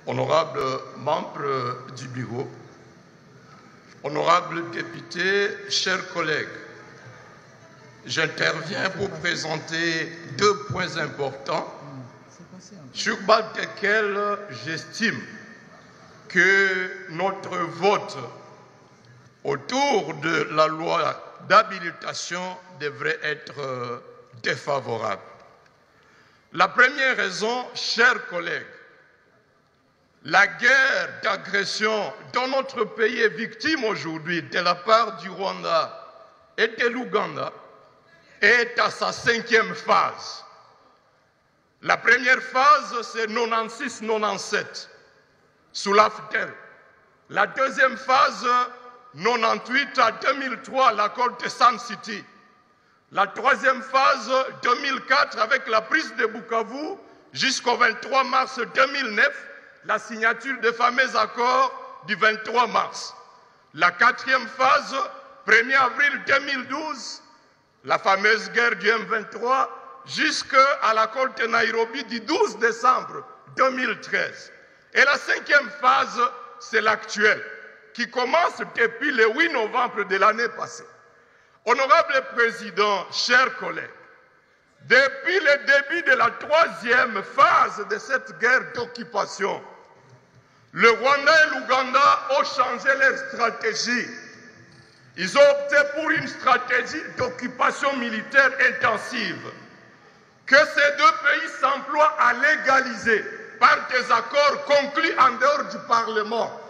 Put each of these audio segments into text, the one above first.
honorables membres du bureau, honorables députés, chers collègues, j'interviens pour présenter 2 points importants sur base desquels j'estime que notre vote autour de la loi d'habilitation devrait être défavorable. La première raison, chers collègues, la guerre d'agression dont notre pays est victime aujourd'hui de la part du Rwanda et de l'Ouganda est à sa 5e phase. La première phase, c'est 96-97, sous l'AFDEL. La deuxième phase, 98 à 2003, l'accord de Sun City. La troisième phase, 2004, avec la prise de Bukavu, jusqu'au 23 mars 2009, la signature des fameux accords du 23 mars. La 4e phase, 1er avril 2012, la fameuse guerre du M23, jusqu'à l'accord de Nairobi du 12 décembre 2013. Et la 5e phase, c'est l'actuelle, qui commence depuis le 8 novembre de l'année passée. Honorable Président, chers collègues, depuis le début de la 3e phase de cette guerre d'occupation, le Rwanda et l'Ouganda ont changé leur stratégie. Ils ont opté pour une stratégie d'occupation militaire intensive que ces 2 pays s'emploient à légaliser par des accords conclus en dehors du Parlement.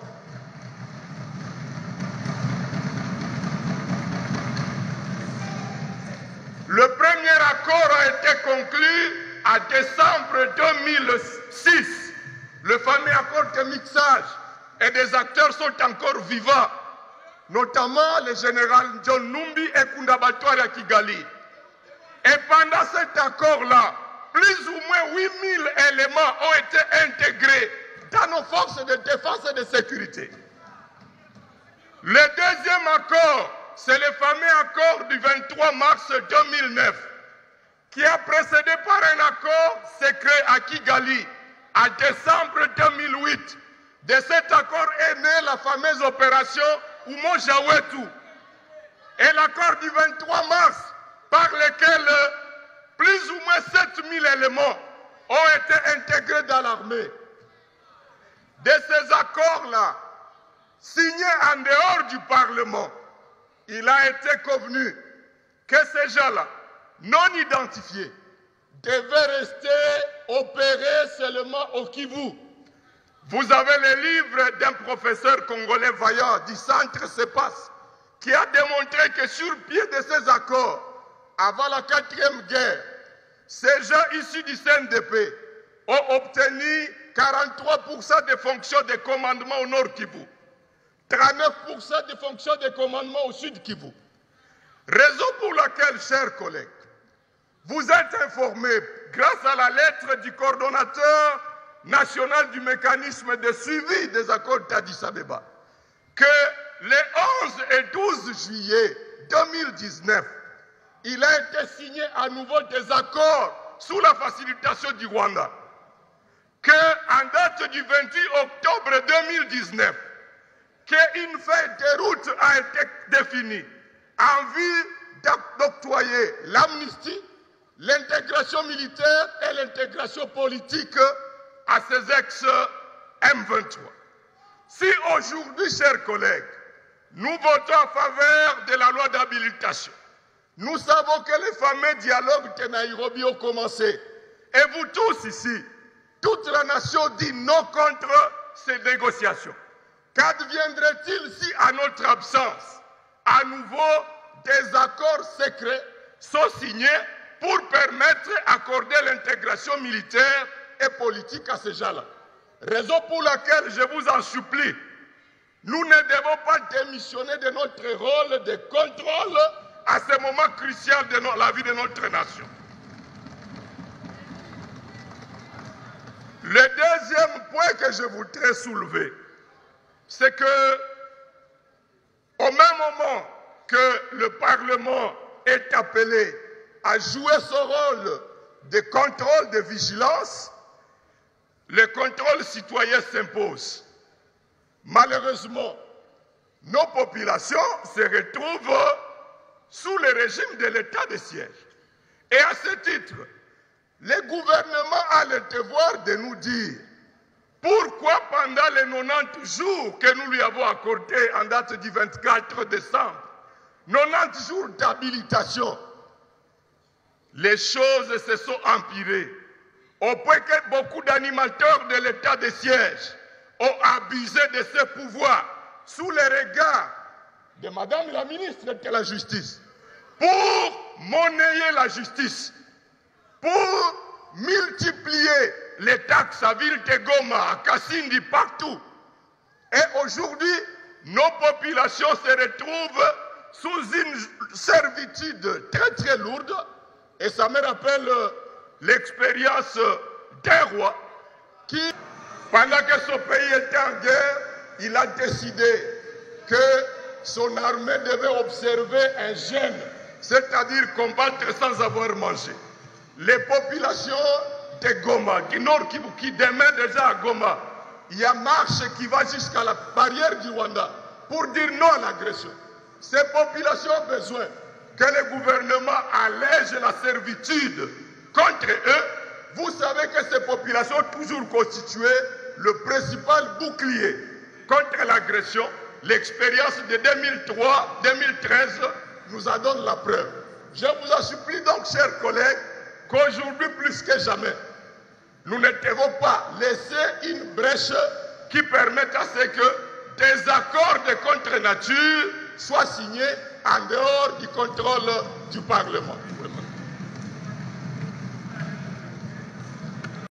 Le premier accord a été conclu en décembre 2006, le fameux accord de mixage, et des acteurs sont encore vivants, notamment le général John Numbi et Kundabatwari à Kigali. Et pendant cet accord-là, plus ou moins 8000 éléments ont été intégrés dans nos forces de défense et de sécurité. Le deuxième accord, c'est le fameux accord du 23 mars 2009, qui a précédé par un accord secret à Kigali en décembre 2008. De cet accord est née la fameuse opération Umoja-Wetu. Et l'accord du 23 mars, par lequel plus ou moins 7000 éléments ont été intégrés dans l'armée. De ces accords-là, signés en dehors du Parlement, il a été convenu que ces gens-là, non identifiés, devaient rester opérés seulement au Kivu. Vous avez le livre d'un professeur congolais vaillant du centre CEPAS qui a démontré que sur pied de ces accords, avant la 4e guerre, ces gens issus du CNDP ont obtenu 43% des fonctions de commandement au Nord Kivu, 39% des fonctions de commandement au Sud Kivu. Raison pour laquelle, chers collègues, vous êtes informés, grâce à la lettre du coordonnateur national du mécanisme de suivi des accords d'Addis Abeba, que les 11 et 12 juillet 2019, il a été signé à nouveau des accords sous la facilitation du Rwanda, qu'en date du 28 octobre 2019, qu'une feuille de route a été définie en vue d'octroyer l'amnistie, l'intégration militaire et l'intégration politique à ces ex-M23. Si aujourd'hui, chers collègues, nous votons en faveur de la loi d'habilitation, nous savons que les fameux dialogues de Nairobi ont commencé. Et vous tous ici, toute la nation dit non contre ces négociations. Qu'adviendrait-il si, à notre absence, à nouveau, des accords secrets sont signés pour permettre d'accorder l'intégration militaire et politique à ces gens-là? Raison pour laquelle je vous en supplie, nous ne devons pas démissionner de notre rôle de contrôle à ce moment crucial de la vie de notre nation. Le deuxième point que je voudrais soulever, c'est que, au même moment que le Parlement est appelé à jouer son rôle de contrôle de vigilance, le contrôle citoyen s'impose. Malheureusement, nos populations se retrouvent sous le régime de l'état de siège. Et à ce titre, le gouvernement a le devoir de nous dire pourquoi pendant les 90 jours que nous lui avons accordés en date du 24 décembre, 90 jours d'habilitation, les choses se sont empirées, au point que beaucoup d'animateurs de l'état de siège ont abusé de ce pouvoir sous le regard de Madame la ministre de la Justice pour monnayer la justice, pour multiplier les taxes à Ville de Goma, à Kassindi, partout. Et aujourd'hui, nos populations se retrouvent sous une servitude très très lourde. Et ça me rappelle l'expérience d'un roi qui, pendant que son pays était en guerre, il a décidé que son armée devait observer un jeûne, c'est-à-dire combattre sans avoir mangé. Les populations de Goma, du Nord Kivu, qui demeurent déjà à Goma, il y a marche qui va jusqu'à la barrière du Rwanda pour dire non à l'agression. Ces populations ont besoin que le gouvernement allège la servitude contre eux. Vous savez que ces populations ont toujours constitué le principal bouclier contre l'agression. L'expérience de 2003-2013 nous en donne la preuve. Je vous en supplie donc, chers collègues, qu'aujourd'hui plus que jamais, nous ne devons pas laisser une brèche qui permette à ce que des accords de contre-nature soient signés en dehors du contrôle du Parlement.